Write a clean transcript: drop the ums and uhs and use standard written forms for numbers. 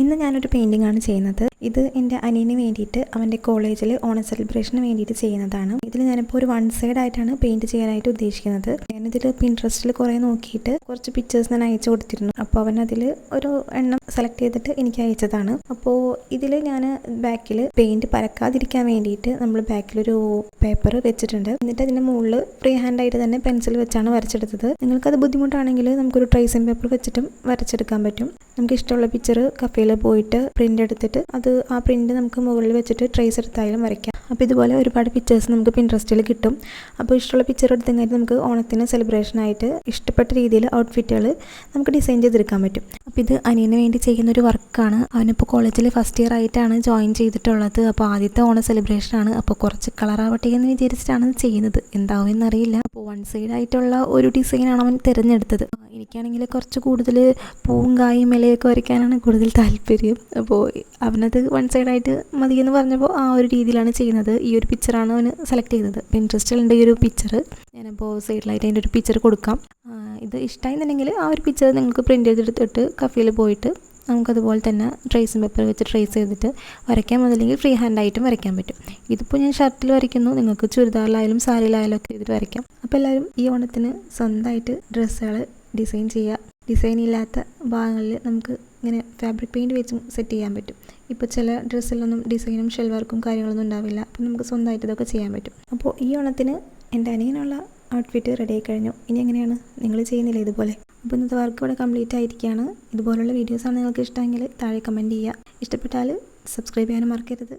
ഇന്ന് ഞാനൊരു പെയിൻറ്റിംഗ് ആണ് ചെയ്യുന്നത്. ഇത് എൻ്റെ അനിയന് വേണ്ടിയിട്ട് അവൻ്റെ കോളേജിൽ ഓണം സെലിബ്രേഷന് വേണ്ടിയിട്ട് ചെയ്യുന്നതാണ്. ഇതിൽ ഞാനിപ്പോൾ ഒരു 1 സൈഡ് ആയിട്ടാണ് പെയിൻറ്റ് ചെയ്യാനായിട്ട് ഉദ്ദേശിക്കുന്നത്. ഞാനിതിൽ പിൻട്രസ്റ്റിൽ കുറേ നോക്കിയിട്ട് കുറച്ച് പിക്ചേഴ്സ് ഞാൻ അയച്ചു കൊടുത്തിരുന്നു. അപ്പോൾ അവനതിൽ ഒരു എണ്ണം സെലക്ട് ചെയ്തിട്ട് എനിക്ക് അയച്ചതാണ്. അപ്പോൾ ഇതിൽ ഞാൻ ബാക്കിൽ പെയിൻറ്റ് പരക്കാതിരിക്കാൻ വേണ്ടിയിട്ട് നമ്മൾ ബാക്കിലൊരു പേപ്പർ വെച്ചിട്ടുണ്ട്. എന്നിട്ട് അതിൻ്റെ മുകളിൽ ഫ്രീ ഹാൻഡായിട്ട് തന്നെ പെൻസിൽ വെച്ചാണ് വരച്ചെടുത്തത്. നിങ്ങൾക്കത് ബുദ്ധിമുട്ടാണെങ്കിൽ നമുക്കൊരു ട്രേസിംഗ് പേപ്പർ വെച്ചിട്ടും വരച്ചെടുക്കാൻ പറ്റും. നമുക്ക് ഇഷ്ടമുള്ള പിക്ചർ കഫേയിൽ പോയിട്ട് പ്രിൻ്റ് എടുത്തിട്ട് ആ പ്രിൻ്റ് നമുക്ക് മുകളിൽ വെച്ചിട്ട് ട്രേസ് എടുത്തായാലും വരയ്ക്കാം. അപ്പോൾ ഇതുപോലെ ഒരുപാട് പിക്ചേഴ്സ് നമുക്ക് പിൻട്രസ്റ്റിൽ കിട്ടും. അപ്പോൾ ഇഷ്ടമുള്ള പിക്ചർ എടുത്തു കഴിഞ്ഞാൽ നമുക്ക് ഓണത്തിന് സെലിബ്രേഷനായിട്ട് ഇഷ്ടപ്പെട്ട രീതിയിൽ ഔട്ട്ഫിറ്റുകൾ നമുക്ക് ഡിസൈൻ ചെയ്തെടുക്കാൻ പറ്റും. അപ്പോൾ ഇത് അനിയന് വേണ്ടി ചെയ്യുന്നൊരു വർക്കാണ്. അവനിപ്പോൾ കോളേജിൽ ഫസ്റ്റ് ഇയർ ആയിട്ടാണ് ജോയിൻ ചെയ്തിട്ടുള്ളത്. അപ്പോൾ ആദ്യത്തെ ഓണ സെലിബ്രേഷനാണ്. അപ്പോൾ കുറച്ച് കളറാവട്ടെ എന്ന് വിചാരിച്ചിട്ടാണ് ചെയ്യുന്നത്. എന്താവും എന്നറിയില്ല. അപ്പോൾ 1 സൈഡ് ആയിട്ടുള്ള ഒരു ഡിസൈനാണ് അവൻ തിരഞ്ഞെടുത്തത്. എനിക്കാണെങ്കിൽ കുറച്ച് കൂടുതൽ പൂവും കായും ഇലയൊക്കെ വരയ്ക്കാനാണ് കൂടുതൽ താല്പര്യം. അപ്പോൾ അവനത് 1 സൈഡായിട്ട് മതിയെന്ന് പറഞ്ഞപ്പോൾ ആ ഒരു രീതിയിലാണ് ചെയ്യുന്നത്. ഈ ഒരു പിക്ചറാണ് അവന് സെലക്ട് ചെയ്തത്. പിൻട്രസ്റ്റിലുണ്ട് ഈ ഒരു പിക്ചർ. ഞാനപ്പോൾ സൈഡിലായിട്ട് അതിൻ്റെ ഒരു പിക്ചർ കൊടുക്കാം. ഇത് ഇഷ്ടമായിരുന്നുണ്ടെങ്കിൽ ആ ഒരു പിക്ചർ നിങ്ങൾക്ക് പ്രിൻ്റ് ചെയ്തെടുത്തിട്ട് കഫേയിൽ പോയിട്ട് നമുക്കതുപോലെ തന്നെ ട്രേസിംഗ് പേപ്പർ വെച്ച് ട്രേസ് ചെയ്തിട്ട് വരയ്ക്കാം. അതല്ലെങ്കിൽ ഫ്രീ ഹാൻഡായിട്ടും വരയ്ക്കാൻ പറ്റും. ഇതിപ്പോൾ ഞാൻ ഷർട്ടിൽ വരയ്ക്കുന്നു. നിങ്ങൾക്ക് ചുരിദാറിലായാലും സാരിയിലായാലും ഒക്കെ ചെയ്തിട്ട് വരയ്ക്കാം. അപ്പോൾ എല്ലാവരും ഈ ഓണത്തിന് സ്വന്തമായിട്ട് ഡ്രസ്സുകൾ ഡിസൈൻ ചെയ്യുക. ഡിസൈൻ ഇല്ലാത്ത ഭാഗങ്ങളിൽ നമുക്ക് ഇങ്ങനെ ഫാബ്രിക് പെയിൻറ്റ് വെച്ചും സെറ്റ് ചെയ്യാൻ പറ്റും. ഇപ്പോൾ ചില ഡ്രസ്സിലൊന്നും ഡിസൈനും ഷെൽ വർക്കും കാര്യങ്ങളൊന്നും ഉണ്ടാവില്ല. അപ്പോൾ നമുക്ക് സ്വന്തമായിട്ട് ഇതൊക്കെ ചെയ്യാൻ പറ്റും. അപ്പോൾ ഈ ഓണത്തിന് എൻ്റെ അനിയനുള്ള ഔട്ട്ഫിറ്റ് റെഡി ആയി കഴിഞ്ഞു. ഇനി എങ്ങനെയാണ് നിങ്ങൾ ചെയ്യുന്നില്ല ഇതുപോലെ? അപ്പോൾ ഇന്നത്തെ വർക്ക് ഇവിടെ കംപ്ലീറ്റ് ആയിരിക്കുകയാണ്. ഇതുപോലുള്ള വീഡിയോസാണ് നിങ്ങൾക്ക് ഇഷ്ടമെങ്കിൽ താഴെ കമൻറ്റ് ചെയ്യുക. ഇഷ്ടപ്പെട്ടാൽ സബ്സ്ക്രൈബ് ചെയ്യാനും മറക്കരുത്.